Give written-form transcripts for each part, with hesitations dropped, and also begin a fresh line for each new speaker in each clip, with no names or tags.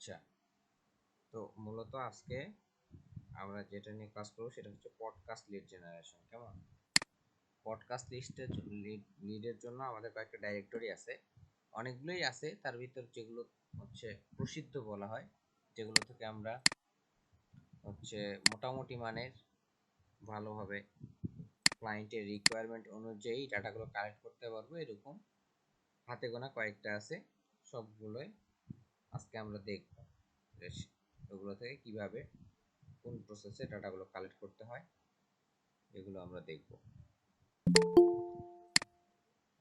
আচ্ছা, তো মূলত আজকে আমরা যেটা নিয়ে কাজ করবো সেটা হচ্ছে পডকাস্ট লিড জেনারেশন। কেমন? পডকাস্ট লিডের জন্য আমাদের কয়েকটা ডাইরেক্টরি আছে, অনেকগুলোই আছে। তার ভিতর যেগুলো হচ্ছে প্রসিদ্ধ বলা হয়, যেগুলো থেকে আমরা হচ্ছে মোটামুটি মানের ভালোভাবে ক্লায়েন্টের রিকোয়ারমেন্ট অনুযায়ী ডাটাগুলো কালেক্ট করতে পারবো, এরকম হাতে গোনা কয়েকটা আছে। সবগুলোই আজকে আমরা দেখব ওগুলো থেকে কিভাবে কোন প্রসেসে ডাটাগুলো কালেক্ট করতে হয়, এগুলো আমরা দেখব।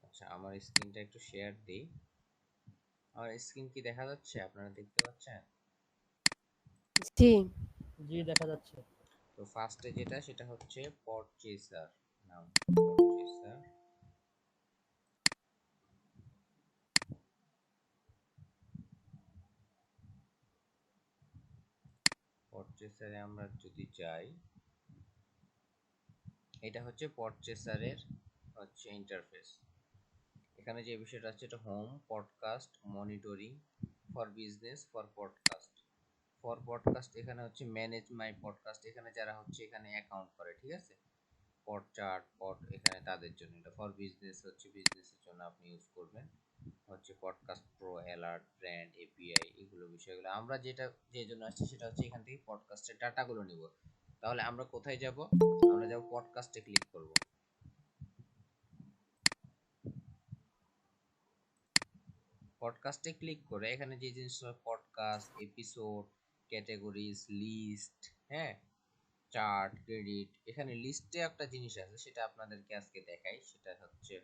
আচ্ছা, আমার স্ক্রিনটা একটু শেয়ার দিই। আমার স্ক্রিন কি দেখা যাচ্ছে? আপনারা দেখতে পাচ্ছেন?
জি।
জি, দেখা যাচ্ছে।
তো ফার্স্টে যেটা সেটা হচ্ছে পরচেসার নাম। পরচেসার, পরচেসারে আমরা যদি যাই, এটা হচ্ছে পরচেসারের হচ্ছে ইন্টারফেস। এখানে যে বিষয়টা আছে এটা home, podcast, monitoring, for business, for podcast. For podcast এখানে হচ্ছে ম্যানেজ মাই পডকাস্ট, এখানে যারা হচ্ছে এখানে অ্যাকাউন্ট করে, ঠিক আছে? পড চার্ট, পড এখানে তাদের জন্য। এটা ফর বিজনেস হচ্ছে বিজনেসের জন্য আপনি ইউজ করবেন। হচ্ছে podcast pro, alert, brand, API, এগুলো বিষয়গুলো আমরা যেটা যে জন্য আসছি সেটা হচ্ছে এখান থেকে পডকাস্টের ডাটাগুলো নিব। তাহলে আমরা কোথায় যাব? আমরা যাব পডকাস্টে, ক্লিক করব। পডকাস্টে ক্লিক করে এখানে যে জিনিসটা পডকাস্ট, এপিসোড, ক্যাটাগরিজ, লিস্ট, হ্যাঁ, চার্ট, ক্রেডিট, এখানে লিস্টে একটা জিনিস আছে সেটা আপনাদেরকে আজকে দেখাই। সেটা হচ্ছে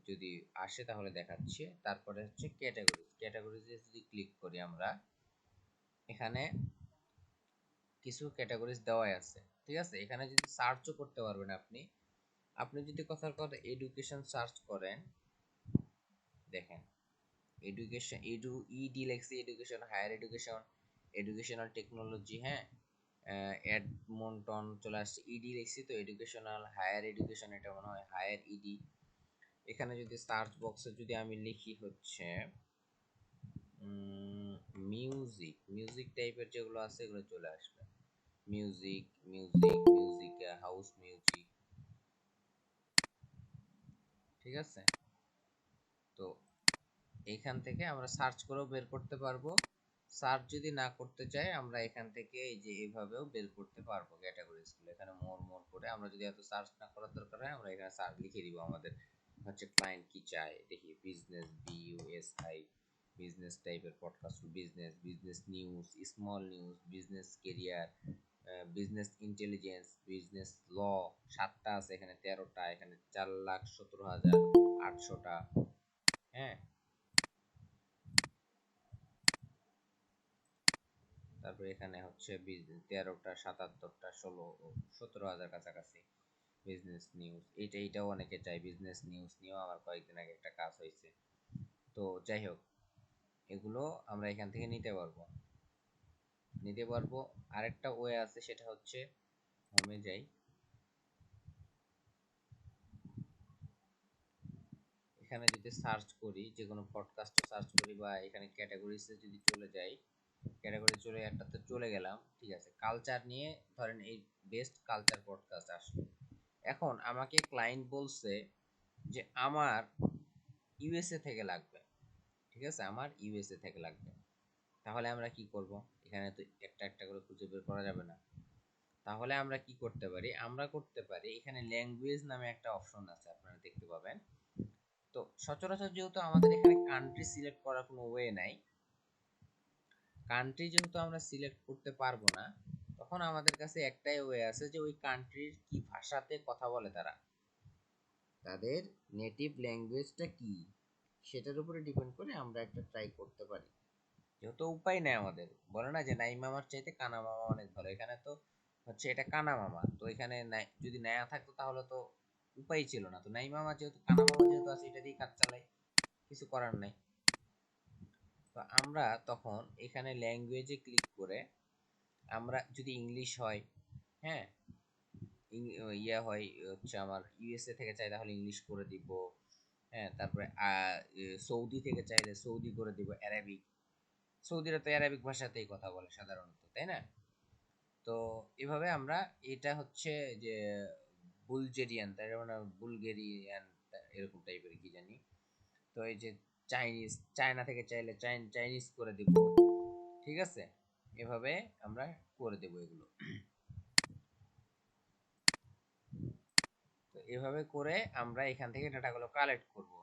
যদি আসে তাহলে দেখাচ্ছে। তারপরে হচ্ছে ক্যাটাগরিজ। ক্যাটাগরিজে যদি ক্লিক করি আমরা, এখানে কিছু ক্যাটাগরিজ দেওয়াই আছে, ঠিক আছে? এখানে যদি সার্চও করতে পারবেন আপনি। আপনি যদি কথার কথা এডুকেশন সার্চ করেন, দেখেন এডুকেশন, ইডি লেখছে education, higher education, educational technology, হ্যাঁ, এডমন্টন চলে আসছে। ইডি লেখছি তো এডুকেশনাল হায়ার এডুকেশন, এটা মনে হয় হায়ার ইডি। এখানে যদি সার্চ বক্সে যদি আমি লিখি হচ্ছে মিউজিক, মিউজিক টাইপের যেগুলো আছে এগুলো চলে আসবে। মিউজিক, মিউজিক হাউস মিউজিক, ঠিক আছে? তো এখান থেকে আমরা সার্চ করেও বের করতে পারবো। সার্চ যদি না করতে চাই আমরা এখান থেকে এই যে এইভাবেও বের করতে পারবো ক্যাটাগরিজগুলো। এখানে মোর মোর করে আমরা যদি এত সার্চ না করার দরকার হয় আমরা এখানে সার্চ লিখে দিব আমাদের হচ্ছে ক্লায়েন্ট কি চায়। দেখি বিজনেস, বিইউএসআই, বিজনেস টাইপের podcast, business, business news, small news, business career, business intelligence, business law. 7টা আছে এখানে, 13টা এখানে, 4,17,800টা, হ্যাঁ। তারপরে এখানে হচ্ছে 13টা, 77টা, 17,000 কাছাকাছি বিজনেস নিউজ। এইটাও অনেকে চাই। বিজনেস নিউজ নিয়েও আমার কয়েকদিন আগে একটা কাজ হয়েছে। তো যাই হোক, এগুলো আমরা এখান থেকে নিতে পারবো। আরেকটা ওয়ে আছে, সেটা হচ্ছে হোমে যাই, এখানে যদি সার্চ করি, যে কোনো পডকাস্টও সার্চ করি বা এখানে ক্যাটাগরিজে যদি চলে যাই, ক্যাটাগরি চলে একটাতে চলে গেলাম, ঠিক আছে? কালচার নিয়ে ধরেন এই বেস্ট কালচার পডকাস্ট আসলো। এখন আমাকে ক্লায়েন্ট বলছে যে আমার ইউএসএ থেকে লাগবে, ঠিক আছে? আমার ইউএসএ থেকে লাগবে। তাহলে আমরা কি করব? এখানে তো একটা একটা করে খুঁজে বের করা যাবে না। তাহলে আমরা কি করতে পারি? আমরা করতে পারি, এখানে ল্যাঙ্গুয়েজ নামে একটা অপশন আছে, আপনারা দেখতে পাবেন। তো সচরাচর যেহেতু আমাদের এখানে কান্ট্রি সিলেক্ট করার কোনো ওয়ে নাই, কান্ট্রি যেহেতু আমরা সিলেক্ট করতে পারবো না, তখন আমাদের কাছে একটাই ওয়ে আছে যে ওই কান্ট্রির কি ভাষাতে কথা বলে তারা, তাদের নেটিভ ল্যাঙ্গুয়েজটা কি, সেটার উপরে ডিপেন্ড করে আমরা একটা ট্রাই করতে পারি। যেহেতু উপায় নেই আমাদের, বলে না যে নাই মামার চাইতে কানা মামা অনেক ভালো। এখানে তো হচ্ছে এটা কানা মামা, তো এখানে নাই যদি নায়া থাকতো তাহলে তো উপায় ছিল না। তো নাই মামা যেহেতু, কানা মামা যেহেতু আছে, এটা দিয়েই কাজ চালাই, কিছু করার নাই। তো আমরা তখন এখানে ল্যাঙ্গুয়েজে ক্লিক করে, আমরা যদি ইংলিশ হয়, হ্যাঁ, ইয়া হয় হচ্ছে আমার ইউএসএ থেকে চাই তাহলে ইংলিশ করে দিব, হ্যাঁ। তারপরে সৌদি থেকে চাইলে সৌদি করে দিব, অ্যারাবিক, সৌদিরা তো অ্যারাবিক ভাষাতেই কথা বলে সাধারণত, তাই না? তো এভাবে আমরা, এটা হচ্ছে যে বুলজেরিয়ান, তাই মানে বুলগেরিয়ান, এরকম টাইপের কি জানি। তো এই যে চাইনিজ, চায়না থেকে চাইলে চাইনিজ করে দিব, ঠিক আছে? এভাবে আমরা করে দেব এগুলো। তো এভাবে করে আমরা এখান থেকে ডাটাগুলো কালেক্ট করব।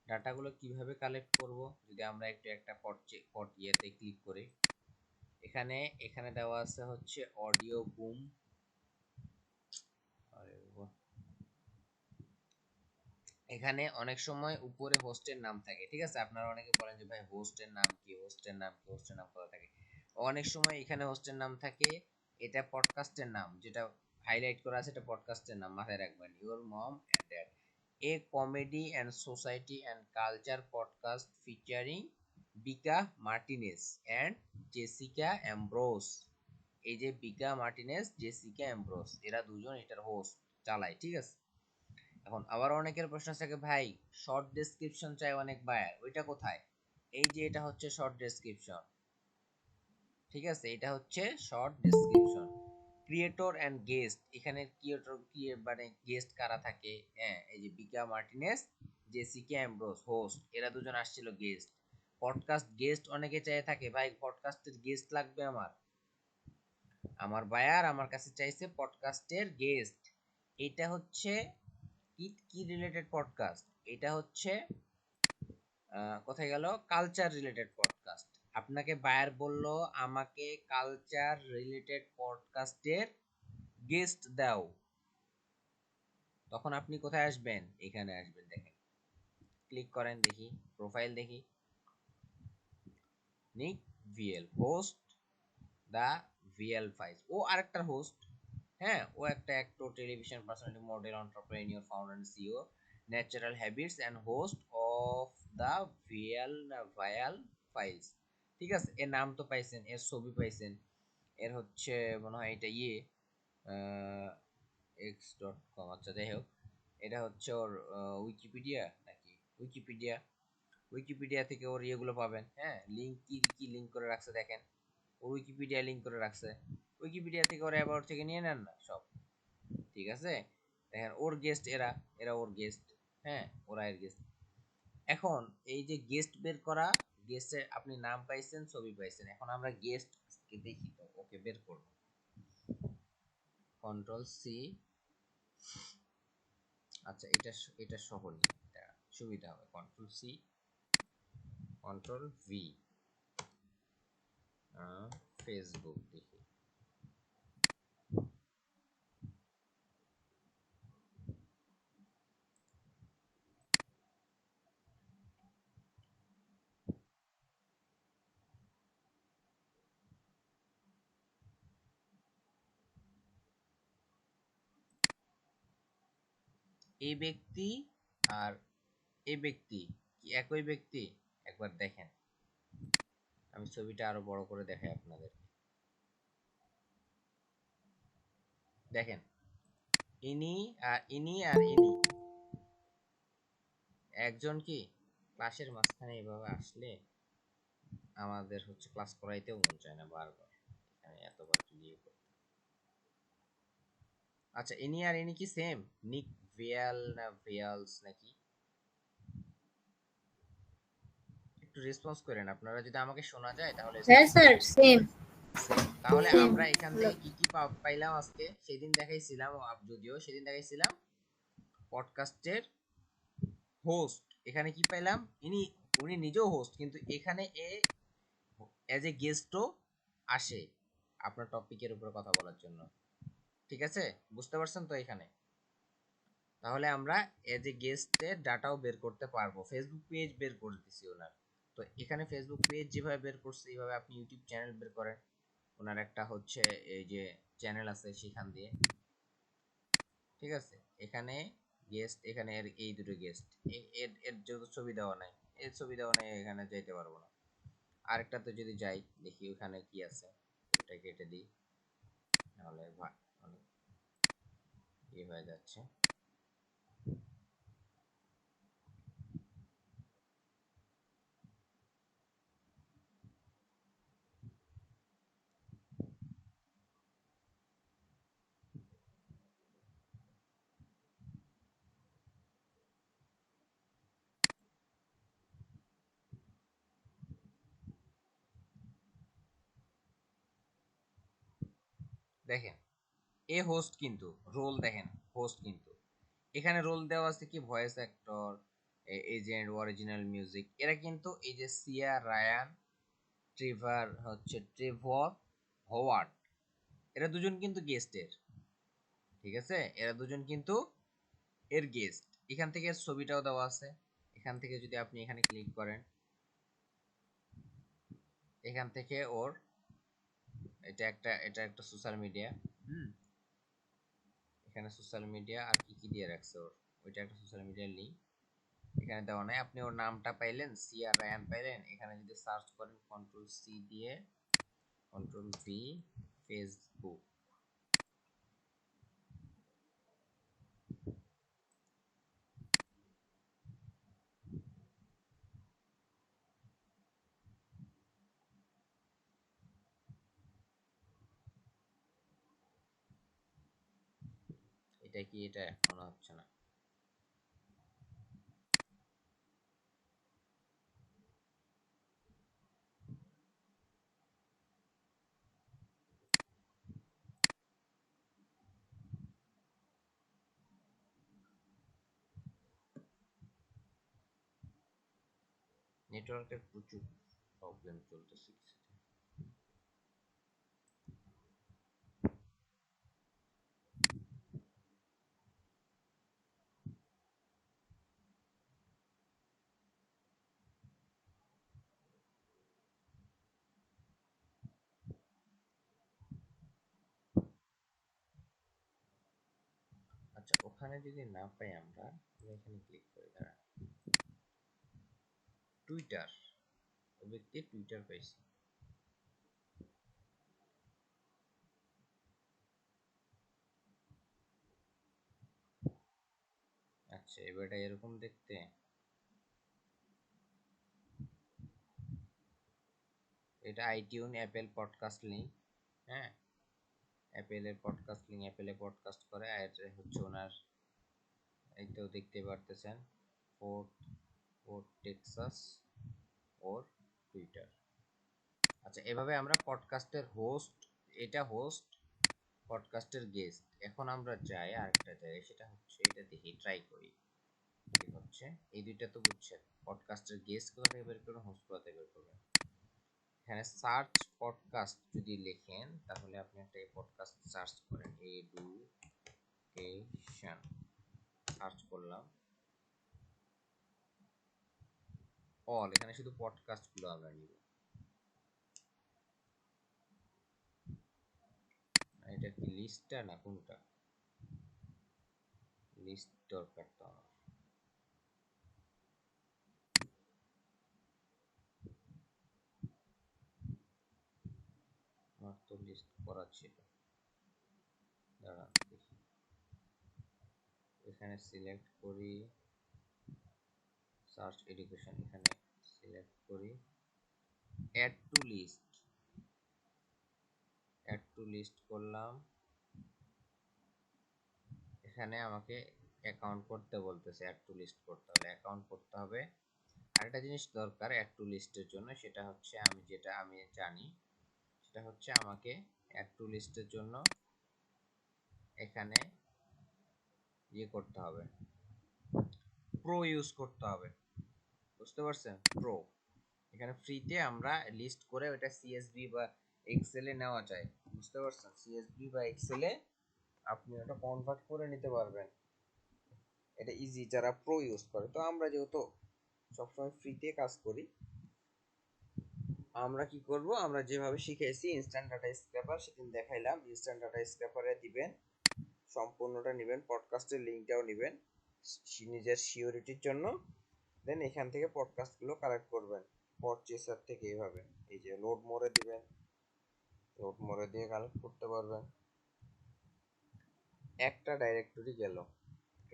ডাটাগুলো কিভাবে কালেক্ট করব, যদি আমরা একটু একটা পট ইয়েতে ক্লিক করি, এখানে এখানে দেওয়া আছে হচ্ছে অডিও বুম। এখানে অনেক সময় উপরে হোস্টের নাম থাকে, ঠিক আছে? আপনারা অনেকে বলেন যে ভাই হোস্টের নাম কি, হোস্টের নাম কি, হোস্টের নাম কোথা থাকে। অনেক সময় এখানে হোস্টের নাম থাকে, এটা পডকাস্টের নাম, যেটা হাইলাইট করা আছে এটা পডকাস্টের নাম, মাথায় রাখবেন। Your mom and dad, a comedy and society and culture podcast featuring Bika Martinez and Jessica Ambrose. এই যে বিকা মার্টিনেজ, জেসিকা অ্যাম্ব্রোস, এরা দুজন এটার হোস্ট চালায়, ঠিক আছে? এখন আবার অনেকের প্রশ্ন থাকে, ভাই শর্ট ডেসক্রিপশন চাই অনেক বায়ার, ওইটা কোথায়? এই যে এটা হচ্ছে শর্ট ডেসক্রিপশন, ঠিক আছে? এটা হচ্ছে short description. Creator and guest, এখানে ক্রিয়েটর কি মানে গেস্ট কারা থাকে, হ্যাঁ, এই যে বিকা মার্টিনেজ, জেসিকা অ্যাম্ব্রোস হোস্ট, এরা দুজন আসছিল গেস্ট। পডকাস্ট গেস্ট অনেকে চাই থাকে, ভাই পডকাস্টের গেস্ট লাগবে আমার, আমার বায়ার আমার কাছে চাইছে পডকাস্টের গেস্ট। এটা হচ্ছে কি কি রিলেটেড পডকাস্ট, এটা হচ্ছে কোথায় গেল, কালচার রিলেটেড পডকাস্ট। আপনাকে বায়ার বলল আমাকে কালচার রিলেটেড পডকাস্টের গেস্ট দাও, তখন আপনি কোথায় আসবেন, এখানে আসবেন। দেখেন, ক্লিক করেন, দেখি প্রোফাইল, দেখি Nick Viall host, the Viall files, ও আরেকটা হোস্ট। হ্যাঁ, ও একটা actor, television personality, model, entrepreneur, founder and CEO, natural habits and host of the Viall files. ঠিক আছে, এর নাম তো পাইছেন, এর ছবি পাইছেন, এর হচ্ছে মনে হয় এটা x.com, আচ্ছা যাই হোক, এটা হচ্ছে ওর উইকিপিডিয়া নাকি, উইকিপিডিয়া, উইকিপিডিয়া থেকে ওর ইয়েগুলো পাবেন। হ্যাঁ, লিঙ্ক কি কি লিঙ্ক করে রাখছে দেখেন, ও উইকিপিডিয়া লিঙ্ক করে রাখছে, উইকিপিডিয়া থেকে ওর অ্যাবাউট থেকে নিয়ে নেন না সব, ঠিক আছে? দেখেন ওর গেস্ট, এরা এরা ওর গেস্ট, হ্যাঁ, ওরা এর গেস্ট। এখন এই যে গেস্ট বের করা, গেস্টের আপনি নাম পাইছেন, ছবি পাইছেন, এখন আমরা গেস্ট কে দেখি, তো ওকে বের করব। কন্ট্রোল সি, আচ্ছা এটা এটা সহ নিই, এটা সুবিধা হবে। Control C, control V, Facebook দেখি। এই ব্যক্তি আর এই ব্যক্তি কি একই ব্যক্তি? একবার দেখেন, আমি ছবিটা আরো বড় করে দেখাই আপনাদের। দেখেন, ইনি আর ইনি আর ইনি একজন কি? ক্লাসের মাঝখানে এভাবে আসলে আমাদের হচ্ছে ক্লাস করাইতেও মন চায় না বারবার, এখানে এতবার ক্লিক করতে। আচ্ছা, ইনি আর ইনি কি সেম? নিক ভিয়াল না ভিয়ালস নাকি? একটু রেসপন্স করেন, আপনারা যদি আমাকে শোনা যায় তাহলে
হ্যাঁ
রেসপন্স
স্যার,
করেন।
সেম
সেম, তাহলে
সেম।
আমরা এখান থেকে কি কি পাইলাম আজকে, সেদিন দেখাইছিলাম, যদিও সেদিন দেখাইছিলাম পডকাস্টের হোস্ট, এখানে কি পাইলাম, ইনি উনি নিজেও হোস্ট, কিন্তু এখানে এজ এ গেস্টও আসে আপনার টপিকের উপর কথা বলার জন্য, ঠিক আছে? বুঝতে পারছেন তো এখানে? তাহলে আমরা এজ এ গেস্টের ডাটাও বের করতে পারবো, ফেসবুক পেজ বের করে দিছি ওনার। তো এখানে ফেসবুক পেজ যেভাবে বের করছে, এইভাবে আপনি ইউটিউব চ্যানেল বের করেন, ওনার একটা হচ্ছে এই যে চ্যানেল আছে সেখান দিয়ে, ঠিক আছে? এখানে গেস্ট, এখানে এর এই দুটো গেস্ট, এর এর যেহেতু ছবি দেওয়া নাই, এর ছবি দেওয়া নাই, এখানে যাইতে পারবো না। আরেকটা তো যদি যাই, দেখি ওখানে কি আছে, ওটা কেটে দিই, নাহলে অনেক ইয়ে হয়ে যাচ্ছে। দেখেন এ হোস্ট কিন্তু রোল দেখেন, হোস্ট কিন্তু এখানে রোল দেওয়া আছে কি voice actor, agent, original music, এরা কিন্তু এই যে সিয়া রায়ান, ট্রেভর হোয়ার্ড, এরা দুজন কিন্তু গেস্টের, ঠিক আছে, এরা দুজন কিন্তু এর গেস্ট। এখান থেকে এর ছবিটাও দেওয়া আছে, এখান থেকে যদি আপনি এখানে ক্লিক করেন, এখান থেকে ওর এটা একটা সোশ্যাল মিডিয়া। হুম, এখানে সোশ্যাল মিডিয়া আর কি কি দিয়ে রাখছে ওর, ওইটা একটা সোশ্যাল মিডিয়ার লিঙ্ক এখানে দেওয়া নাই। আপনি ওর নামটা পাইলেন, সিআর রায়ান পাইলেন, এখানে যদি সার্চ করেন কন্ট্রোল সি দিয়ে, কন্ট্রোল ভি, ফেসবুক, এটা কি, এটা মনে হচ্ছে না। নেটওয়ার্কের প্রচুর প্রবলেম চলতেছে কিছুতে। আচ্ছা, ওখানে যদি না পাই আমরা, আমি এখানে ক্লিক করি, দাঁড়া, টুইটার, ও ব্যক্তি টুইটার পাইছি। আচ্ছা, এবারটা এরকম দেখতে, এটা আইটিউন অ্যাপেল পডকাস্ট লিঙ্ক। হ্যাঁ, অ্যাপেলের পডকাস্ট লিঙ্ক, অ্যাপেলে পডকাস্ট করে, আর হচ্ছে ওনার, এই তো দেখতে পারতেছেন, ফোর্ট ফোর্ট টেক্সাস ওর টুইটার। আচ্ছা, এভাবে আমরা পডকাস্টের হোস্ট, এটা হোস্ট, পডকাস্টের গেস্ট। এখন আমরা যাই আরেকটা জায়গায়, সেটা হচ্ছে এটা দেখি, ট্রাই করি কি হচ্ছে। এই দুইটা তো বুঝছেন, পডকাস্টের গেস্ট কোথা থেকে বের করবেন, হোস্ট কোথা থেকে বের করবেন। এখানে সার্চ পডকাস্ট যদি লেখেন, তাহলে আপনি একটা পডকাস্ট সার্চ করেন, এডুকেশন সার্চ করলাম, অল, এখানে শুধু পডকাস্ট গুলো আমরা নিব। এটা কি লিস্টটা না কোনটা, লিস্ট দরকার তো আমার তো লিস্ট করা ছিল, দাঁড়ান দেখি, এখানে সিলেক্ট করি, সার্চ এডুকেশন, এখানে সিলেক্ট করি, add to list, add to list করলাম। এখানে আমাকে অ্যাকাউন্ট করতে বলতেছে, অ্যাড টু লিস্ট করতে হলে অ্যাকাউন্ট করতে হবে। আরেকটা জিনিস দরকার অ্যাড টু লিস্টের জন্য, সেটা হচ্ছে আমি জানি, সেটা হচ্ছে আমাকে অ্যাড টু লিস্টের জন্য এখানে ইয়ে করতে হবে, প্রো ইউজ করতে হবে, বুঝতে পারছেন, প্রো। এখানে ফ্রিতে আমরা লিস্ট করে ওটা সিএসভি বা এক্সেলে নেওয়া যায়, বুঝতে পারছেন, সিএসভি বা এক্সেলে আপনি ওটা কনভার্ট করে নিতে পারবেন, এটা ইজি যারা প্রো ইউজ করে। তো আমরা যেহেতু সবসময় ফ্রিতে কাজ করি, আমরা কি করব, আমরা যেভাবে শিখেছি ইনস্ট্যান্ট ডাটা স্ক্র্যাপার, সেদিন দেখাইলাম, ইনস্ট্যান্ট ডাটা স্ক্র্যাপারে দিবেন, সম্পূর্ণটা নেবেন, পডকাস্টের লিঙ্কটাও নেবেন নিজের সিওরিটির জন্য, দেন এখান থেকে পডকাস্টগুলো কালেক্ট করবেন পডচেসার থেকে, এইভাবে এই যে লোড মোরে দিবেন, লোড মোরে দিয়ে কালেক্ট করতে পারবেন। একটা ডাইরেক্টরি গেল,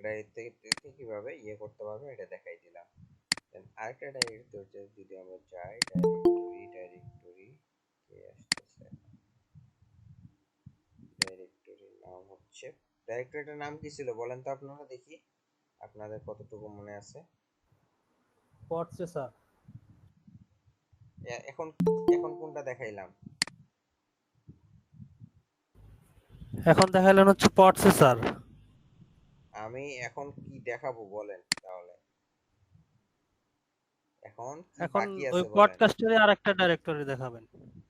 ডাইরেক্টরি থেকে কিভাবে ইয়ে করতে পারবেন এটা দেখাই দিলাম। দেন আরেকটা ডাইরেক্টরিতে যদি আমরা যাই, ডাইরেক্টরি কে আসতেছে, ডাইরেক্টরির নাম হচ্ছে, ডাইরেক্টরিটার নাম কি ছিল বলেন তো আপনারা, দেখি আপনাদের কতটুকু মনে আছে।
পডচেসার।
এখন এখন কোনটা দেখাইলাম,
এখন দেখালেন হচ্ছে প্রসেসর।
আমি এখন কি দেখাবো বলেন তাহলে? এখন কি
এখন
বাকি
ওই
আছে বলেন?
পডকাস্টেরই আরেকটা ডাইরেক্টরি দেখাবেন।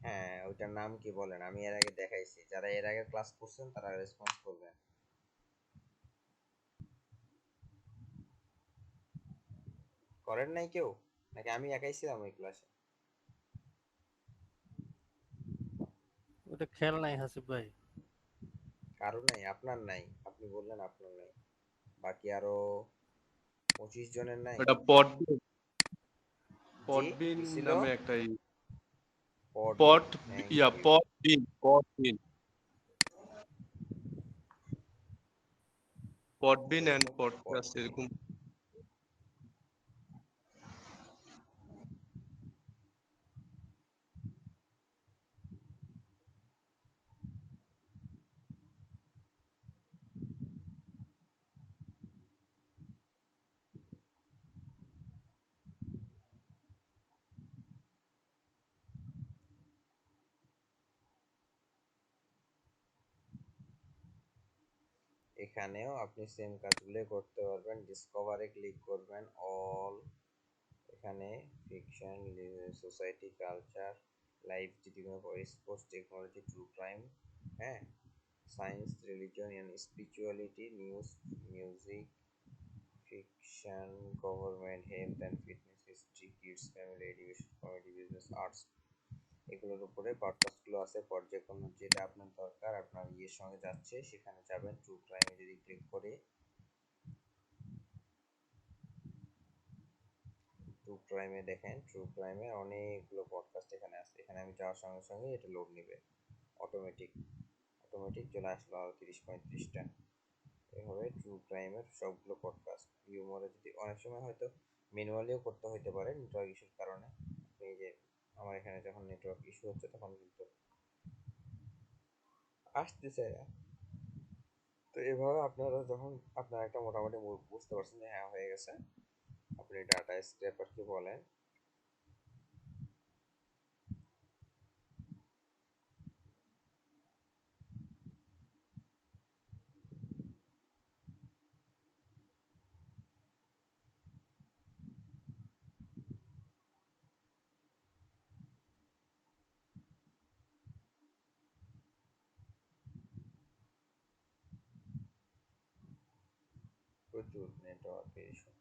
হ্যাঁ, ওইটার নাম কি বলেন? আমি এর আগে দেখাইছি, যারা এর আগে ক্লাস করছেন তারা রেসপন্স করবেন। করেন নাই কেউ? নাকি আমি একাই ছিলাম ওই ক্লাসে?
ওটা খেয়াল নাই হাসিব ভাই।
কারো নাই? আপনার নাই? আপনি বললেন আপনার নাই। বাকি আরো 25 জনের নাই?
ওটা
জি,
পডবিন
কি ছিল?
নামে একটা
পডবিন,
পট
thank you.
Podbean and podcast
Podbean.
এরকম।
এখানেও আপনি সেম কাজগুলোই করতে পারবেন। ডিসকভারে ক্লিক করবেন, অল। এখানে ফিকশন, সোসাইটি, কালচার, লাইফ, যদি কোনো স্পোর্টস, টেকনোলজি, ট্রু ক্রাইম, হ্যাঁ, science, religion and spirituality, news, music, fiction, government, health and fitness, history, kids, family, education, comedy, business, arts, এগুলোর উপরে পডকাস্টগুলো আছে। পর্যায়ক্রমে যেটা আপনার দরকার, আপনার ইয়ের সঙ্গে যাচ্ছে, সেখানে যাবেন। ট্রু ক্রাইমে যদি ক্লিক করে, ট্রু ক্রাইমে দেখেন, ট্রু ক্রাইমে অনেকগুলো পডকাস্ট এখানে আছে। এখানে আমি যাওয়ার সঙ্গে সঙ্গে এটা লোড নেবে অটোমেটিক। অটোমেটিক চলে আসলো আরো 30-35টা। এভাবে ট্রু ক্রাইমের সবগুলো পডকাস্ট। হিউমরে যদি অনেক সময় হয়তো ম্যানুয়ালিও করতে হইতে পারে নেটওয়ার্ক ইস্যুর কারণে। এই যে আমার এখানে যখন নেটওয়ার্ক ইস্যু হচ্ছে তখন কিন্তু আসতেছে না। তো এভাবে আপনারা যখন আপনার একটা মোটামুটি বুঝতে পারছেন যে হ্যাঁ হয়ে গেছে, আপনি ডাটা স্ক্র্যাপার কি বলেন, প্রচুর নেটওয়ার্ক ইস্যু।